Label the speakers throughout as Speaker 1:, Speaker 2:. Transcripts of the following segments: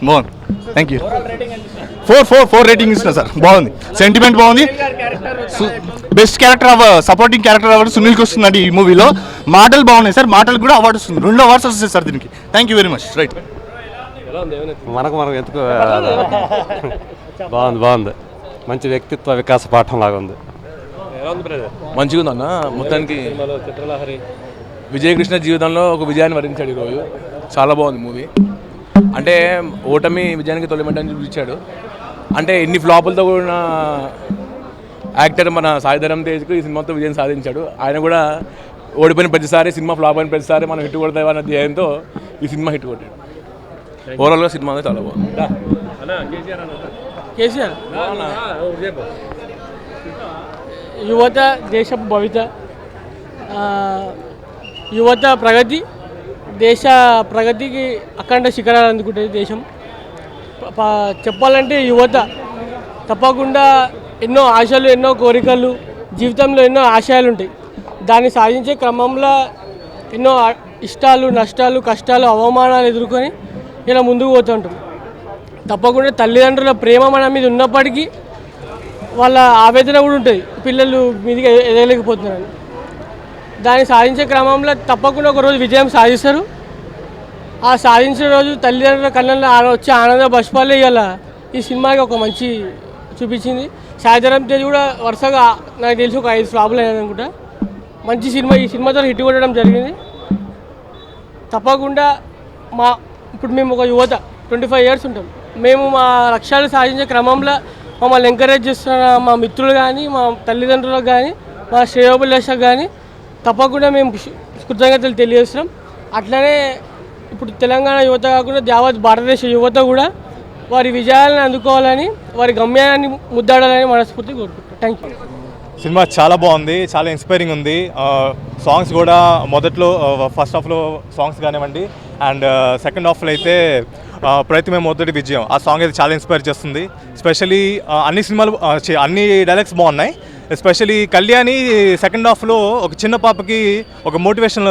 Speaker 1: బాగుంది. Thank you. 4 rating ఇస్తున్నా sir. బాగుంది, సెంటిమెంట్ బాగుంది. Best character supporting character award సునీల్కి వస్తుందండి ఈ మూవీలో. మాటలు బాగున్నాయి సార్, మాటలు కూడా అవార్డు వస్తుంది. 2 అవార్డ్స్ వస్తాయి సార్ దీనికి. Thank you very much. Right,
Speaker 2: మనం ఎందుకు బాగుంది. మంచి వ్యక్తిత్వ వికాస పాఠం లాగా ఉంది.
Speaker 3: మంచిగా ఉందన్న. మొత్తానికి విజయకృష్ణ జీవితంలో ఒక విజయాన్ని వరించాడు ఈరోజు. చాలా బాగుంది మూవీ. అంటే ఓటమి విజయానికి తొలిమెట్టని చూపించాడు. అంటే ఎన్ని ఫ్లాపులతో కూడిన యాక్టర్ మన సాయిధరం తేజ్కు ఈ సినిమాతో విజయం సాధించాడు. ఆయన కూడా ఓడిపోయిన ప్రతిసారి, సినిమా ఫ్లాప్ అయిన ప్రతిసారి మనం హిట్ కొడతాయి అన్న ధ్యేయంతో ఈ సినిమా హిట్ కొట్టాడు. ఓవరాల్గా సినిమా అనేది చాలా బాగుంది.
Speaker 4: యువత దేశ భవిత, యువత ప్రగతి, దేశ ప్రగతికి అఖండ శిఖరాలు అందుకుంటుంది దేశం. చెప్పాలంటే యువత తప్పకుండా ఎన్నో ఆశలు, ఎన్నో కోరికలు, జీవితంలో ఎన్నో ఆశయాలు ఉంటాయి. దాన్ని సాధించే క్రమంలో ఎన్నో ఇష్టాలు, నష్టాలు, కష్టాలు, అవమానాలు ఎదుర్కొని ఇలా ముందుకు పోతుంటాం. తప్పకుండా తల్లిదండ్రుల ప్రేమ మన మీద ఉన్నప్పటికీ వాళ్ళ ఆవేదన కూడా ఉంటుంది, పిల్లలు మీదికి ఎదగలేకపోతున్నారు. దాన్ని సాధించే క్రమంలో తప్పకుండా ఒకరోజు విజయం సాధిస్తారు. ఆ సాధించిన రోజు తల్లిదండ్రుల కళ్ళల్లో వచ్చే ఆనంద బష్పాలే ఇవాళ ఈ సినిమాకి ఒక మంచి చూపించింది. సాయిధరం తేజ్ కూడా వరుసగా నాకు తెలిసి ఒక 5 ఫ్లాపులు అయినది అనుకుంటా. మంచి సినిమా, ఈ సినిమాతో హిట్ కొట్టడం జరిగింది. తప్పకుండా ఇప్పుడు మేము ఒక యువత 25 years ఉంటాం. మేము మా లక్ష్యాలు సాధించే క్రమంలో మమ్మల్ని ఎంకరేజ్ చేస్తున్న మా మిత్రులు కానీ, మా తల్లిదండ్రులకు కానీ, మా శ్రేయోభిలాషకు కానీ తప్పకుండా మేము కృతజ్ఞతలు తెలియజేస్తున్నాం. అట్లనే ఇప్పుడు తెలంగాణ యువత కాకుండా యావత్ భారతదేశ యువత కూడా వారి విజయాలను అందుకోవాలని, వారి గమ్యాన్ని ముద్దాడాలని మనస్ఫూర్తిగా కోరుకుంటున్నాం. Thank you.
Speaker 5: సినిమా చాలా బాగుంది, చాలా ఇన్స్పైరింగ్ ఉంది. సాంగ్స్ కూడా మొదట్లో ఫస్ట్ హాఫ్లో సాంగ్స్ కానివ్వండి, అండ్ సెకండ్ హాఫ్లో అయితే ప్రయత్నమే మొదటి విజయం, ఆ సాంగ్ అయితే చాలా ఇన్స్పైర్ చేస్తుంది. స్పెషలీ అన్ని సినిమాలు అన్ని డైలాగ్స్ బాగున్నాయి. ఎస్పెషలీ కళ్యాణి సెకండ్ హాఫ్లో ఒక చిన్న పాపకి ఒక మోటివేషన్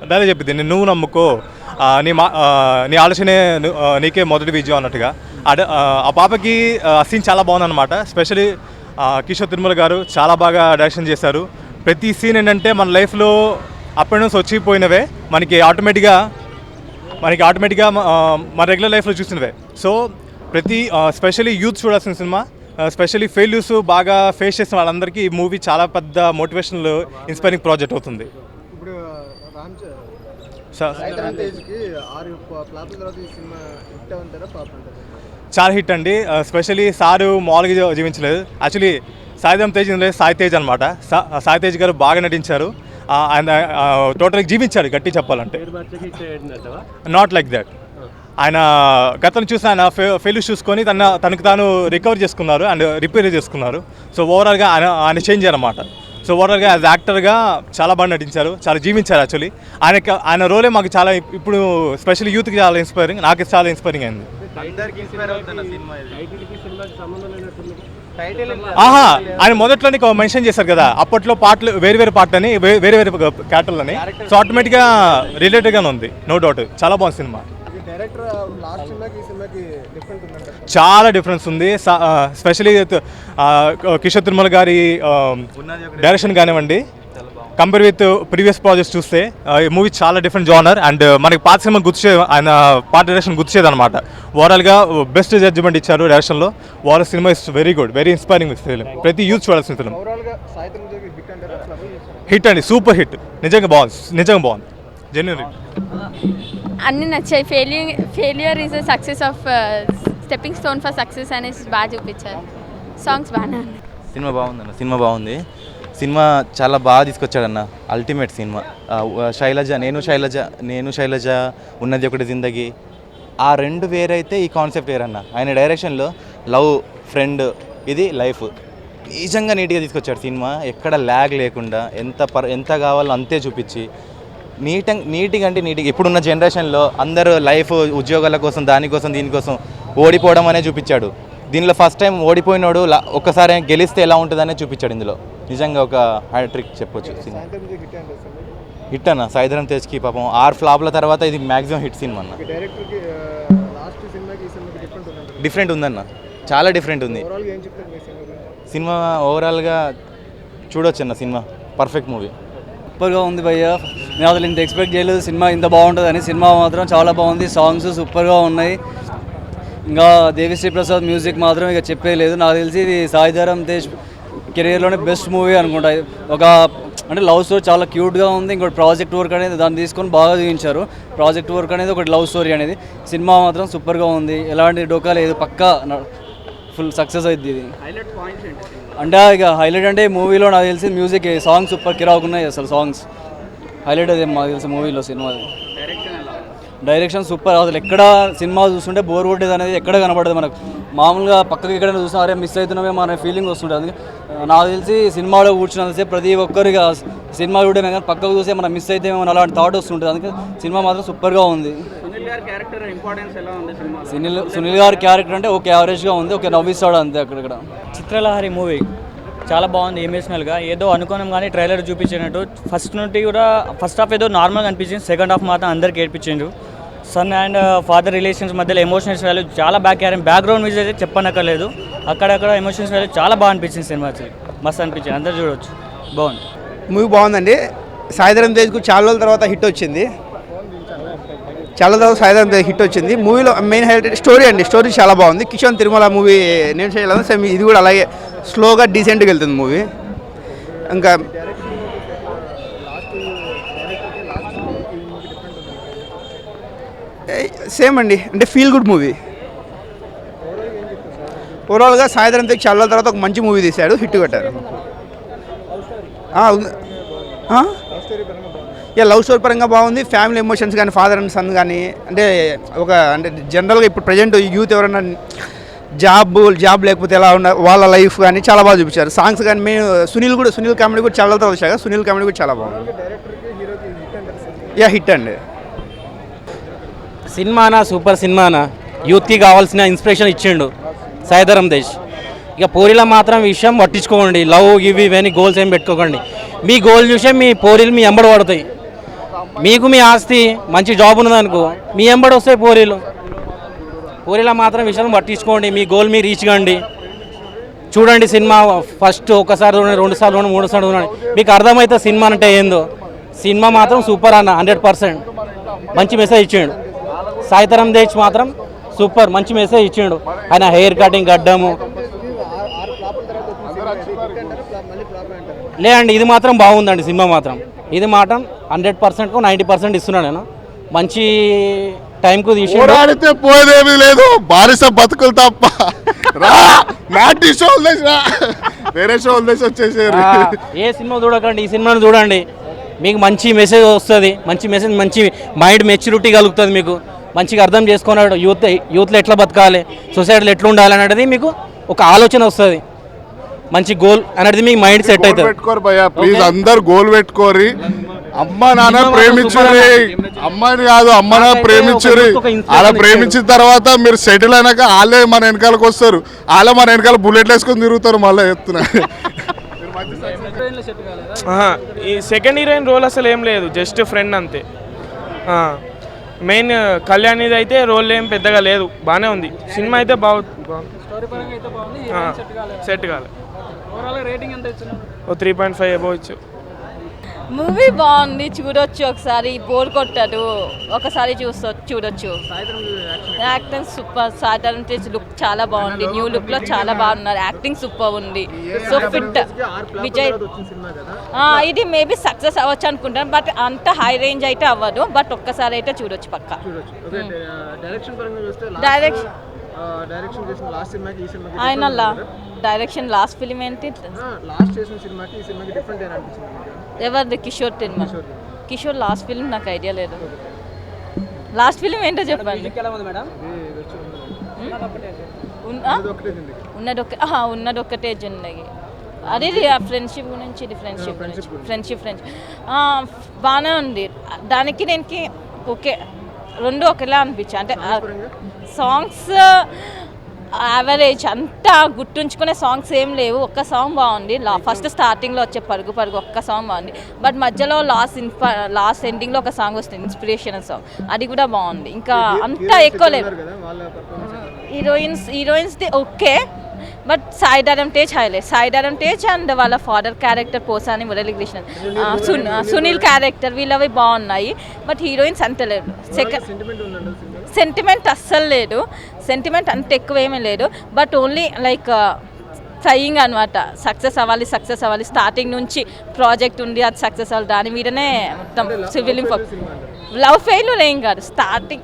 Speaker 5: డైలాగ్ చెప్పింది, నువ్వు నమ్ముకో, నీ ఆలోచనే నీకే మొదటి విజయం అన్నట్టుగా. ఆ పాపకి సీన్ చాలా బాగుందన్నమాట. స్పెషలీ కిషోర్ తిరుమల గారు చాలా బాగా డైరెక్షన్ చేశారు. ప్రతి సీన్ ఏంటంటే మన లైఫ్లో అప్ అండ్ డౌన్స్ వచ్చిపోయినవే మనకి ఆటోమేటిక్గా మన రెగ్యులర్ లైఫ్లో చూసినవే. సో ప్రతి స్పెషలీ యూత్ చూడాల్సిన సినిమా. స్పెషలీ ఫెయిల్యూర్స్ బాగా ఫేస్ చేసిన వాళ్ళందరికీ ఈ మూవీ చాలా పెద్ద మోటివేషనల్ ఇన్స్పైరింగ్ ప్రాజెక్ట్ అవుతుంది. చాలా హిట్ అండి. స్పెషలీ సారు మామూలుగా జీవించలేదు. యాక్చువల్లీ సాయిధరం తేజ్ సాయి తేజ్ అనమాట. సాయి తేజ్ గారు బాగా నటించారు. ఆయన టోటల్గా జీవించారు గట్టి చెప్పాలంటే. Not like that. ఆయన గతంలో చూసి ఆయన ఫెయిల్యూర్స్ చూసుకొని తనకు తాను రికవర్ చేసుకున్నారు అండ్ రిపేర్ చేసుకున్నారు. సో ఓవరాల్గా ఆయన చేంజ్ అన్నమాట. సో ఓవరాల్గా యాజ్ యాక్టర్గా చాలా బాగా నటించారు, చాలా జీవించారు. యాక్చువల్లీ ఆయన రోలే మాకు చాలా ఇప్పుడు స్పెషల్లీ యూత్కి చాలా ఇన్స్పైరింగ్, నాకు చాలా ఇన్స్పైరింగ్ అయింది. ఆయన మొదట్లోనే మెన్షన్ చేశారు కదా, అప్పట్లో పాటలు వేరు పాటలని వేరే క్యారెక్టర్లని. సో ఆటోమేటిక్గా రిలేటెడ్గానే ఉంది, నో డౌట్. చాలా బాగుంది సినిమా. చాలా డిఫరెన్స్ ఉంది. స్పెషలీ కిషోర్ తిరుమల గారి డైరెక్షన్ కానివ్వండి, కంపేర్ విత్ ప్రీవియస్ ప్రాజెక్ట్స్ చూస్తే ఈ మూవీ చాలా డిఫరెంట్ జానర్. అండ్ మనకి పాత సినిమా ఆయన పాత డైరెక్షన్ గుర్తుచేది అనమాట. ఓవరాల్గా బెస్ట్ జడ్జిమెంట్ ఇచ్చారు డైరెక్షన్లో. Overall cinema is very good, very inspiring film. ప్రతి యూత్ చూడాల్సిన ఫిలిం. హిట్ అండి, సూపర్ హిట్. నిజంగా బాగుంది. జెన్యూన్
Speaker 6: అన్నీ నచ్చాయి. Failure is a success of stepping stone for success అనేసి బాగా చూపించారు. సాంగ్స్ బాగానే ఉన్నాయి.
Speaker 7: సినిమా బాగుంది. సినిమా చాలా బాగా తీసుకొచ్చాడన్న. Ultimate cinema. నేను శైలజ ఉన్నది ఒకటి జిందగీ, ఆ రెండు వేరైతే ఈ కాన్సెప్ట్ వేరన్న. ఆయన డైరెక్షన్లో లవ్, ఫ్రెండ్, ఇది లైఫ్ నిజంగా నీట్గా తీసుకొచ్చాడు సినిమా. ఎక్కడ ల్యాగ్ లేకుండా ఎంత కావాలో అంతే చూపించి నీట్గా ఇప్పుడున్న జనరేషన్లో అందరూ లైఫ్ ఉద్యోగాల కోసం దీనికోసం ఓడిపోవడం అనే చూపించాడు. దీనిలో ఫస్ట్ టైం ఓడిపోయినోడు ఒక్కసారి గెలిస్తే ఎలా ఉంటుందనే చూపించాడు. ఇందులో నిజంగా ఒక హ్యాట్రిక్ చెప్పొచ్చు. హిట్ అన్న. సాయిధరం తేజ్కి పాపం 6 ఫ్లాప్ల తర్వాత ఇది మ్యాక్సిమం హిట్ సినిమా అన్న. డిఫరెంట్ ఉందన్న, చాలా డిఫరెంట్ ఉంది సినిమా. ఓవరాల్గా చూడొచ్చు అన్న, సినిమా పర్ఫెక్ట్ మూవీ.
Speaker 8: సూపర్గా ఉంది భయ్య. నేను అసలు ఇంత ఎక్స్పెక్ట్ చేయలేదు సినిమా ఇంత బాగుంటుందని. సినిమా మాత్రం చాలా బాగుంది, సాంగ్స్ సూపర్గా ఉన్నాయి. ఇంకా దేవిశ్రీ ప్రసాద్ మ్యూజిక్ మాత్రం ఇక చెప్పేయలేదు. నాకు తెలిసి ఇది సాయిధరం తేజ్ కెరియర్లోనే బెస్ట్ మూవీ అనుకుంటా. ఒక అంటే లవ్ స్టోరీ చాలా క్యూట్గా ఉంది. ఇంకోటి ప్రాజెక్ట్ వర్క్ అనేది దాన్ని తీసుకొని బాగా చూపించారు. ప్రాజెక్ట్ వర్క్ అనేది ఒకటి లవ్ స్టోరీ అనేది. సినిమా మాత్రం సూపర్గా ఉంది, ఎలాంటి డోకా లేదు, పక్కా ఫుల్ సక్సెస్ అవుతుంది ఇది. అంటే ఇక హైలైట్ అంటే మూవీలో నాకు తెలిసి మ్యూజిక్ సాంగ్స్ సూపర్ కిరాకున్నాయి. అసలు సాంగ్స్ హైలైట్ అదే మాకు తెలిసి మూవీలో. Cinema direction super. అసలు ఎక్కడ సినిమా చూస్తుంటే బోర్ కొట్టేది అనేది ఎక్కడ కనబడదు మనకు. మామూలుగా పక్కకి ఎక్కడైనా చూసినా అరే మిస్ అవుతున్నామే మన ఫీలింగ్ వస్తుంటుంది. అందుకే నాకు తెలిసి సినిమాలో కూర్చున్నంతసేపు ప్రతి ఒక్కరికి సినిమా చూడమే కానీ పక్కకు చూసే మనం మిస్ అయితే అలాంటి థాట్ వస్తుంటుంది. అందుకే సినిమా మాత్రం సూపర్గా ఉంది. సునీల్ గారి క్యారెక్టర్ అంటే ఒక యావరేజ్గా ఉంది, ఒక నవ్విస్తాడు అంతే. అక్కడక్కడ
Speaker 9: చిత్రలహరి మూవీ చాలా బాగుంది ఎమోషనల్గా. ఏదో అనుకోనం కానీ ట్రైలర్ చూపించినట్టు ఫస్ట్ నుండి కూడా ఫస్ట్ హాఫ్ ఏదో నార్మల్గా అనిపించింది, సెకండ్ హాఫ్ మాత్రం అందరికి ఏడ్పించిండ్రు. సన్ అండ్ ఫాదర్ రిలేషన్స్ మధ్యలో ఎమోషనల్స్ వాల్యూ చాలా బ్యాక్గ్రౌండ్ మ్యూజిక్ అయితే చెప్పనక్కర్లేదు. అక్కడక్కడ ఎమోషన్స్ వాల్యూ చాలా బాగా అనిపించింది. సినిమా మస్తు అనిపించింది, అందరు చూడవచ్చు, బాగుంది.
Speaker 10: మూవీ బాగుందండి. సాయిధరం తేజ్కు చాలా రోజుల తర్వాత హిట్ వచ్చింది. సాయిధరం తేజ్ హిట్ వచ్చింది. మూవీలో మెయిన్ హైలైట్ స్టోరీ అండి. స్టోరీ చాలా బాగుంది. కిషోర్ తిరుమల మూవీ నేను చేయలేదు, సేమ్ ఇది కూడా అలాగే స్లోగా డీసెంట్గా వెళ్తుంది మూవీ. ఇంకా సేమ్ అండి, అంటే ఫీల్ గుడ్ మూవీ. ఓవరాల్గా సాయిధరం తేజ్ చాలా రోజుల తర్వాత ఒక మంచి మూవీ తీశాడు, హిట్ కొట్టారు. లవ్ స్టోరీ పరంగా బాగుంది. ఫ్యామిలీ ఎమోషన్స్ కానీ ఫాదర్ అండ్ సన్ కానీ అంటే అంటే జనరల్గా ఇప్పుడు ప్రజెంట్ యూత్ ఎవరైనా జాబ్ లేకపోతే ఎలా ఉన్న వాళ్ళ లైఫ్ కానీ చాలా బాగా చూపించారు. సాంగ్స్ కానీ మేము సునీల్ కామెడీ కూడా చాలా తర్వాత వచ్చాక సునీల్ కామెడీ కూడా చాలా బాగుంది. హిట్ అండి.
Speaker 11: సినిమానా సూపర్ సినిమానా, యూత్కి కావాల్సిన ఇన్స్పిరేషన్ ఇచ్చిండు సాయిధరం తేజ్. ఇక పోరీల మాత్రం విషయం పట్టించుకోకండి, లవ్ ఇవన్నీ గోల్స్ ఏం పెట్టుకోకండి. మీ గోల్ చూసే మీ పోరీలు మీ ఎంబడి పడతాయి. మీకు మీ ఆస్తి మంచి జాబ్ ఉన్నదనుకో మీ ఎంబడి వస్తాయి పోరీల మాత్రం విషయం పట్టించుకోండి. మీ గోల్ మీరు రీచ్ కండి. చూడండి సినిమా ఫస్ట్ ఒకసారి చూడండి, 2 సార్లు చూడండి, 3 సార్లు చూడండి, మీకు అర్థమవుతుంది సినిమా అంటే ఏందో. సినిమా మాత్రం సూపర్ అన్న, 100% మంచి మెసేజ్ ఇచ్చిండు. సాయిధరం తేజ్ మాత్రం సూపర్ మంచి మెసేజ్ ఇచ్చిండు. ఆయన హెయిర్ కటింగ్ గడ్డము లేదండి, ఇది మాత్రం బాగుందండి. సినిమా మాత్రం ఇది మాత్రం 100%కు 90% ఇస్తున్నాను నేను. మంచి టైంకు తీసి
Speaker 1: పోరాడితే పోయేదేమీ లేదు, బారిస బతుకులు తప్ప. వేరే షో వచ్చేసారు.
Speaker 11: ఏ సినిమా చూడకండి, ఈ సినిమాను చూడండి. మీకు మంచి మెసేజ్ వస్తుంది, మంచి మైండ్ మెచ్యూరిటీ కలుగుతుంది. మీకు మంచిగా అర్థం చేసుకున్నాడు యూత్లో ఎట్లా బతకాలి, సొసైటీలో ఎట్లా ఉండాలి అనేది మీకు ఒక ఆలోచన వస్తుంది. మంచి గోల్ అనేది మీకు మైండ్ సెట్ అవుతుంది.
Speaker 1: పెట్టుకోరు భయ్యా ప్లీజ్, అందరు గోల్ పెట్టుకోరి. అమ్మ నాన్న ప్రేమించురి, అమ్మాయిని కాదు అమ్మ నాన్న ప్రేమించురి. అలా ప్రేమించిన తర్వాత మీరు సెటిల్ అయినాక వాళ్ళే మన వెనకాలకు వస్తారు, వాళ్ళే మన వెనకాల బుల్లెట్లు వేసుకొని తిరుగుతారు. మళ్ళీ చెప్తున్నా
Speaker 12: ఈ సెకండ్ హీరోయిన్ రోల్ అసలు ఏం లేదు, జస్ట్ ఫ్రెండ్ అంతే. మెయిన్ కళ్యాణ్ది అయితే రోల్ ఏం పెద్దగా లేదు, బాగానే ఉంది. సినిమా అయితే సెట్ కాలే. 3.5 అబోవ్ ఇచ్చు.
Speaker 6: మూవీ బాగుంది, చూడొచ్చు. ఒకసారి బోర్ కొట్టదు, ఒకసారి చూడొచ్చు. Acting super. Sai Dharam Tej look చాలా బాగుంది, న్యూ లుక్ లో చాలా బాగున్నారు. యాక్టింగ్ సూపర్ ఉంది. So fit Vijay. ఇది మేబీ సక్సెస్ అవ్వచ్చు అనుకుంటాను, బట్ అంత హై రేంజ్ అయితే అవ్వదు. బట్ ఒక్కసారి అయితే చూడొచ్చు పక్కా. డైరెక్షన్ ఆయన డైరెక్షన్ లాస్ట్ ఫిలిం ఏంటి? ఎవరిది? కిషోర్ లాస్ట్ ఫిలిం నాకు ఐడియా లేదు. లాస్ట్ ఫిలిం ఏంటో చెప్పండి. ఉన్నదొక్కటే జిందగీ. అది ఫ్రెండ్షిప్ గురించి, ఇది ఫ్రెండ్షిప్ బాగానే ఉంది. దీనికి ఓకే, రెండు ఒకేలా అనిపించాయి. అంటే సాంగ్స్ యావరేజ్, అంతా గుర్తుంచుకునే సాంగ్స్ ఏం లేవు. ఒక్క సాంగ్ బాగుంది, ఫస్ట్ స్టార్టింగ్లో వచ్చే పరుగు పరుగు ఒక్క సాంగ్ బాగుంది. బట్ మధ్యలో లాస్ట్ ఎండింగ్లో ఒక సాంగ్ వస్తుంది, ఇన్స్పిరేషనల్ సాంగ్, అది కూడా బాగుంది. ఇంకా అంతా ఎక్కువ లేదు. హీరోయిన్స్ది okay, but Saidharam Tej highlight. Saidharam Tej and వాళ్ళ father character Posani Muralikrishnan, Sunil character వీళ్ళవి బాగున్నాయి. బట్ హీరోయిన్స్ అంత లేదు. సెంటిమెంట్ అస్సలు లేదు. సెంటిమెంట్ అంత ఎక్కువ ఏమీ లేదు. బట్ ఓన్లీ లైక్ ట్రయింగ్ అనమాట. సక్సెస్ అవ్వాలి. స్టార్టింగ్ నుంచి ప్రాజెక్ట్ ఉంది, అది సక్సెస్ అవ్వాలి. దాని మీదనే మొత్తం సివిల్ లవ్ ఫెయిల్యూర్ ఏం కాదు. స్టార్టింగ్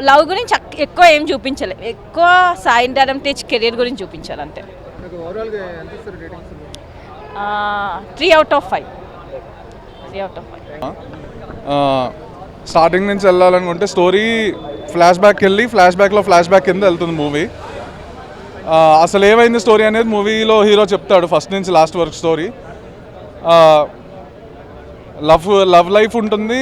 Speaker 6: లవ్ గురించి ఎక్కువ ఏం చూపించలేదు. ఎక్కువ సాయిధరం తేజ్ కెరీర్ గురించి చూపించారు అంతే. 3 out of 5.
Speaker 13: స్టార్టింగ్ నుంచి వెళ్ళాలనుకుంటే స్టోరీ ఫ్లాష్ బ్యాక్లో ఫ్లాష్ బ్యాక్ కింద వెళ్తుంది మూవీ. అసలు ఏమైంది స్టోరీ అనేది మూవీలో హీరో చెప్తాడు ఫస్ట్ నుంచి లాస్ట్ వరకు స్టోరీ. లవ్ లైఫ్ ఉంటుంది,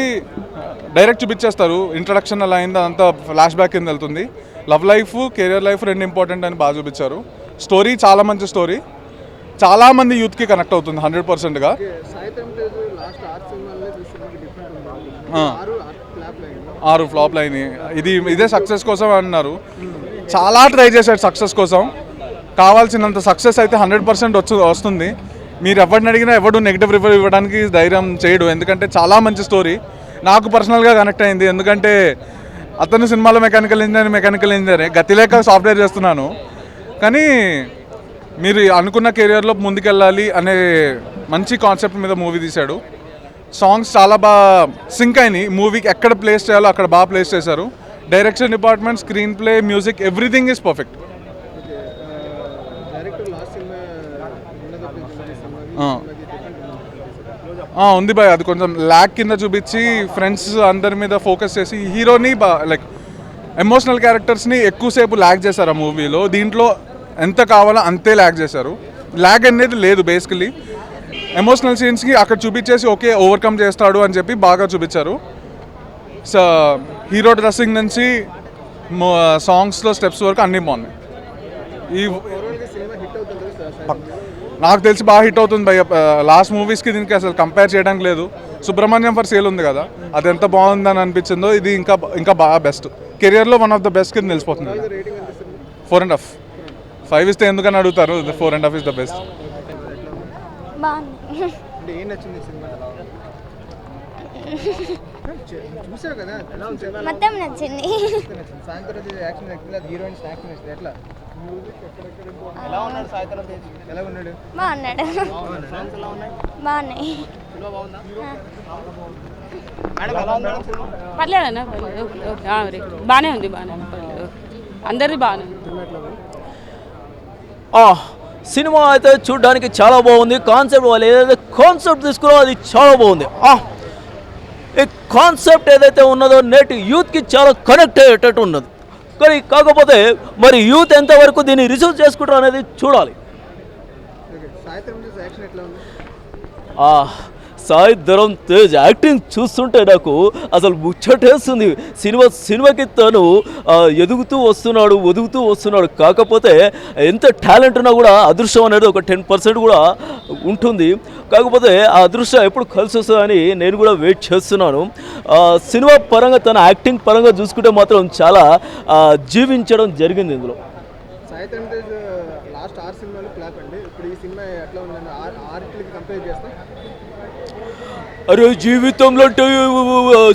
Speaker 13: డైరెక్ట్ చూపించేస్తారు. ఇంట్రడక్షన్ అలా అయింది, అంతా ఫ్లాష్ బ్యాక్ కింద వెళ్తుంది. లవ్ లైఫ్, కెరియర్ లైఫ్ రెండు ఇంపార్టెంట్ అని బాగా చూపించారు. స్టోరీ చాలా మంచి స్టోరీ, చాలామంది యూత్కి కనెక్ట్ అవుతుంది 100%గా. ఆరు ఫ్లాప్లు అయినాయి. ఇదే సక్సెస్ కోసం అన్నారు. చాలా ట్రై చేశాడు సక్సెస్ కోసం. కావాల్సినంత సక్సెస్ అయితే 100% వస్తుంది. మీరు ఎవరిని అడిగినా ఎవడు నెగిటివ్ రివ్యూ ఇవ్వడానికి ధైర్యం చేయడు. ఎందుకంటే చాలా మంచి స్టోరీ. నాకు పర్సనల్గా కనెక్ట్ అయింది. ఎందుకంటే అతను సినిమాలో మెకానికల్ ఇంజనీర్, గతి లేక సాఫ్ట్వేర్ చేస్తున్నాను. కానీ మీరు అనుకున్న కెరియర్లో ముందుకెళ్ళాలి అనే మంచి కాన్సెప్ట్ మీద మూవీ తీశాడు. సాంగ్స్ చాలా బాగా సింక్ అయినాయి. మూవీకి ఎక్కడ ప్లేస్ చేయాలో అక్కడ బాగా ప్లేస్ చేశారు. Direction department, screen play, music, everything is perfect. ఉంది బాయ్. అది కొంచెం ల్యాక్ కింద చూపించి ఫ్రెండ్స్ అందరి మీద ఫోకస్ చేసి హీరోని లైక్ ఎమోషనల్ క్యారెక్టర్స్ని ఎక్కువసేపు ల్యాక్ చేశారు ఆ మూవీలో. దీంట్లో ఎంత కావాలో అంతే ల్యాక్ చేశారు. ల్యాక్ అనేది లేదు. బేసికలీ ఎమోషనల్ సీన్స్కి అక్కడ చూపించేసి ఓకే ఓవర్కమ్ చేస్తాడు అని చెప్పి బాగా చూపించారు. సో హీరో డ్రెస్సింగ్ నుంచి సాంగ్స్లో స్టెప్స్ వరకు అన్నీ బాగున్నాయి. నాకు తెలిసి బాగా హిట్ అవుతుంది భయ్య. లాస్ట్ మూవీస్కి దీనికి అసలు కంపేర్ చేయడానికి లేదు. సుబ్రహ్మణ్యం ఫర్ సేల్ ఉంది కదా, అది ఎంత బాగుందని అనిపించిందో ఇది ఇంకా బాగా బెస్ట్. కెరియర్లో వన్ ఆఫ్ ద బెస్ట్ కింద తెలిసిపోతుంది. 4.5. 5 ఇస్తే ఎందుకని అడుగుతారు. 4.5 ఇస్ ద బెస్ట్.
Speaker 14: మొత్తం నచ్చింది. బాగున్నాయి.
Speaker 15: పర్లేదన్నా, బాగానే ఉంది. అందరిది బాగానే ఉంది.
Speaker 16: సినిమా అయితే చూడడానికి చాలా బాగుంది. కాన్సెప్ట్ వాళ్ళు ఏదైతే కాన్సెప్ట్ తీసుకున్నారో అది చాలా బాగుంది. ఈ కాన్సెప్ట్ ఏదైతే ఉన్నదో నేటి యూత్కి చాలా కనెక్ట్ అయ్యేటట్టు ఉన్నది. కానీ కాకపోతే మరి యూత్ ఎంతవరకు దీన్ని రిసీవ్ చేసుకుంటారు అనేది చూడాలి. సాయిధరం తేజ్ యాక్టింగ్ చూస్తుంటే నాకు అసలు ముచ్చటేస్తుంది. సినిమాకి తను ఎదుగుతూ వస్తున్నాడు. కాకపోతే ఎంత టాలెంట్ ఉన్నా కూడా అదృష్టం అనేది ఒక 10% కూడా ఉంటుంది. కాకపోతే ఆ అదృష్టం ఎప్పుడు కలిసి వస్తుందని నేను కూడా వెయిట్ చేస్తున్నాను. సినిమా పరంగా తన యాక్టింగ్ పరంగా చూసుకుంటే మాత్రం చాలా జీవించడం జరిగింది ఇందులో. అరే జీవితంలో అంటే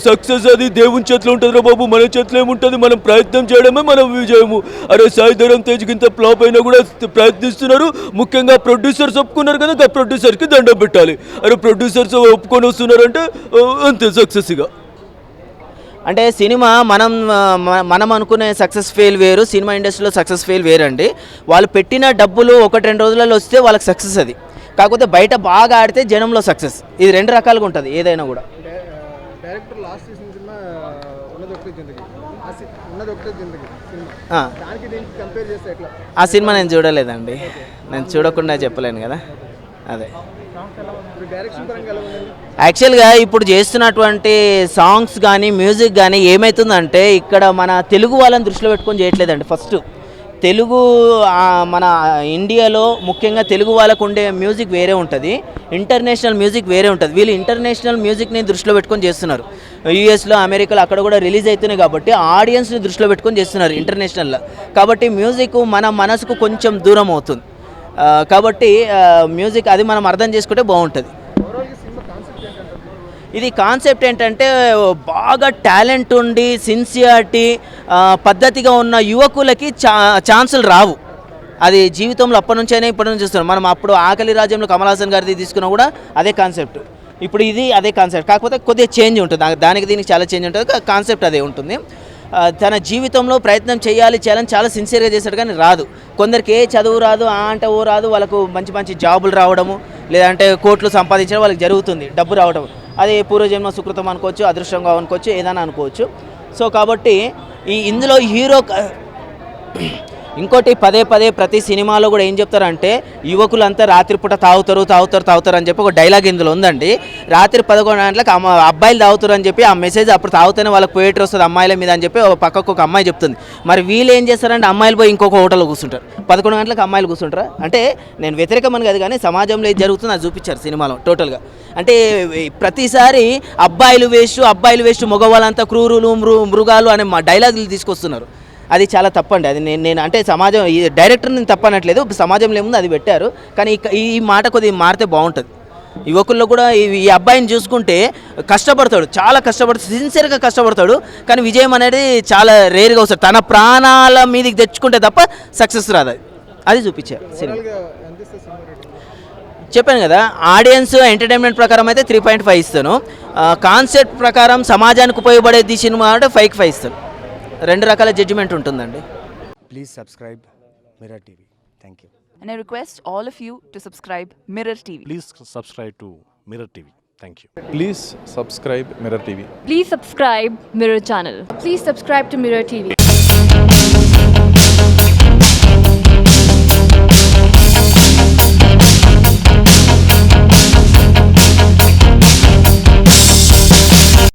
Speaker 16: సక్సెస్ అది దేవుని చేతిలో ఉంటుందిరా బాబు, మన చేతిలో ఏముంటుంది. మనం ప్రయత్నం చేయడమే మన విజయము. అరే సాయిధరం తేజ్కి ఇంత ఫ్లాప్ అయినా కూడా ప్రయత్నిస్తున్నారు. ముఖ్యంగా ప్రొడ్యూసర్స్ ఒప్పుకున్నారు కదా, ఆ ప్రొడ్యూసర్కి దండం పెట్టాలి. అరే ప్రొడ్యూసర్స్ ఒప్పుకొని వస్తున్నారంటే అంతే సక్సెస్గా.
Speaker 17: అంటే సినిమా మనం అనుకునే సక్సెస్ ఫెయిల్ వేరు, సినిమా ఇండస్ట్రీలో సక్సెస్ ఫెయిల్ వేరండి. వాళ్ళు పెట్టిన డబ్బులు 1-2 రోజులలో వస్తే వాళ్ళకి సక్సెస్ అది. కాకపోతే బయట బాగా ఆడితే జనంలో సక్సెస్. ఇది 2 రకాలుగా ఉంటుంది ఏదైనా కూడా. ఆ సినిమా నేను చూడలేదండి. నేను చూడకుండా చెప్పలేను కదా. అదే యాక్చువల్గా ఇప్పుడు చేస్తున్నటువంటి సాంగ్స్ కానీ మ్యూజిక్ కానీ ఏమవుతుందంటే ఇక్కడ మన తెలుగు వాళ్ళని దృష్టిలో పెట్టుకొని చేయట్లేదండి. ఫస్ట్ తెలుగు మన ఇండియాలో ముఖ్యంగా తెలుగు వాళ్ళకు ఉండే మ్యూజిక్ వేరే ఉంటుంది, ఇంటర్నేషనల్ మ్యూజిక్ వేరే ఉంటుంది. వీళ్ళు ఇంటర్నేషనల్ మ్యూజిక్ని దృష్టిలో పెట్టుకొని చేస్తున్నారు. యూఎస్లో, అమెరికాలో అక్కడ కూడా రిలీజ్ అవుతున్నాయి కాబట్టి ఆడియన్స్ని దృష్టిలో పెట్టుకొని చేస్తున్నారు ఇంటర్నేషనల్లో. కాబట్టి మ్యూజిక్ మన మనసుకు కొంచెం దూరం అవుతుంది. కాబట్టి మ్యూజిక్ అది మనం అర్థం చేసుకుంటే బాగుంటుంది. ఇది కాన్సెప్ట్ ఏంటంటే బాగా టాలెంట్ ఉండి సిన్సియారిటీ పద్ధతిగా ఉన్న యువకులకి ఛాన్సులు రావు. అది జీవితంలో అప్పటి నుంచైనా ఇప్పటి నుంచి చూస్తున్నాం. మనం అప్పుడు ఆకలి రాజ్యంలో కమల్ హాసన్ గారిది తీసుకున్నా కూడా అదే కాన్సెప్ట్, ఇప్పుడు ఇది అదే కాన్సెప్ట్, కాకపోతే కొద్దిగా చేంజ్ ఉంటుంది. దానికి దీనికి చాలా చేంజ్ ఉంటుంది, కాన్సెప్ట్ అదే ఉంటుంది. తన జీవితంలో ప్రయత్నం చేయాలని చాలా సిన్సియర్గా చేశాడు కానీ రాదు. కొందరికి ఏ చదువు రాదు, అంటే ఓ రాదు, వాళ్ళకు మంచి మంచి జాబులు రావడము, లేదంటే కోట్లు సంపాదించడం వాళ్ళకి జరుగుతుంది, డబ్బు రావడం. అది పూర్వజన్మ సుకృతం అనుకోవచ్చు, అదృష్టంగా అనుకోవచ్చు, ఏదైనా అనుకోవచ్చు. సో కాబట్టి ఇందులో హీరో ఇంకోటి పదే ప్రతి సినిమాలో కూడా ఏం చెప్తారంటే యువకులంతా రాత్రిపూట తాగుతారు అని చెప్పి ఒక డైలాగ్ ఇందులో ఉందండి. రాత్రి 11 గంటలకు అబ్బాయిలు తాగుతారు అని చెప్పి ఆ మెసేజ్ అప్పుడు తాగుతూనే వాళ్ళకి పోయేటర్ వస్తుంది అమ్మాయిల మీద అని చెప్పి పక్కకు ఒక అమ్మాయి చెప్తుంది. మరి వీళ్ళు ఏం చేస్తారంటే అమ్మాయిలు పోయి ఇంకొక హోటల్లో కూర్చుంటారు, 11 గంటలకు అమ్మాయిలు కూర్చుంటారా అంటే నేను వ్యతిరేకమని కాదు కానీ సమాజంలో ఏది జరుగుతుందో అది చూపించారు సినిమాలో టోటల్గా. అంటే ప్రతిసారి అబ్బాయిలు వేస్ట్ మగవాళ్ళంతా క్రూరులు మృగాలు అనే డైలాగులు తీసుకొస్తున్నారు. అది చాలా తప్పండి. అది నేను అంటే సమాజం డైరెక్టర్ నేను తప్పనట్లేదు, సమాజంలో ఏముంది అది పెట్టారు. కానీ ఈ మాట కొద్దిగా మారితే బాగుంటుంది. యువకుల్లో కూడా ఈ అబ్బాయిని చూసుకుంటే చాలా కష్టపడతాడు, సిన్సియర్గా కష్టపడతాడు. కానీ విజయం అనేది చాలా రేర్గా వస్తుంది. తన ప్రాణాల మీదకి తెచ్చుకుంటే తప్ప సక్సెస్ రాదు. అది చూపించారు సినిమా. చెప్పాను కదా, ఆడియన్స్ ఎంటర్టైన్మెంట్ ప్రకారం అయితే 3.5 ఇస్తాను. కాన్సెప్ట్ ప్రకారం సమాజానికి ఉపయోగపడేది సినిమా అంటే 5కి 5 ఇస్తాను. 2 రకాల జడ్జిమెంట్ ఉంటుందండి.
Speaker 14: Please subscribe mirror TV. Thank you.
Speaker 18: And I request all of you to subscribe Mirror TV.
Speaker 19: Please subscribe to Mirror TV. Thank you.
Speaker 20: Please subscribe Mirror TV.
Speaker 18: Please subscribe Mirror channel.
Speaker 21: Please subscribe to Mirror TV.